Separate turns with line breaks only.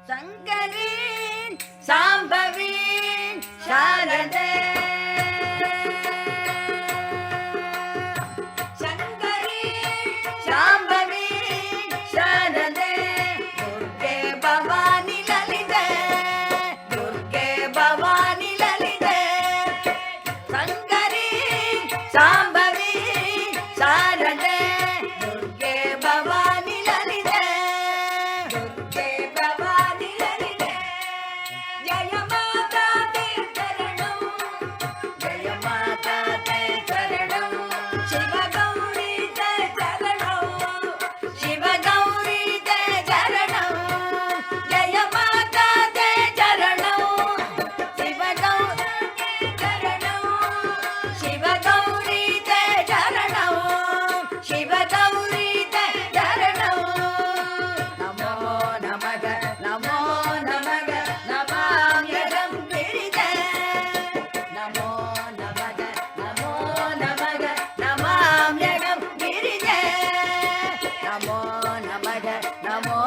சங்கரி சாம்பவி சாரதே சங்கரி சாம்பவி சாரதே துர்கே பவானி லலிதே துர்கே பவானி லலிதே சங்கரி சாம்பவி சாரதே துர்கே பவானி லலிதே துர்கே பவானி லலிதே ஜய மாதா தே சரணம் ஜய மாதா தே சரணம் சிவ கௌரி தே சரணம் சிவ கௌரி தே சரணம் ஜய மாதா தே சரணம் சிவ கௌரி சரணம் சிவ கௌரி தே சரணம் சிவ கௌரி தே சரணம் நமோ நமக நமோ நமக நமாம்யகம் கிரிதே நமோ நமக நமோ நமக நமாம்யகம் கிரிதே நமோ நமக நமோ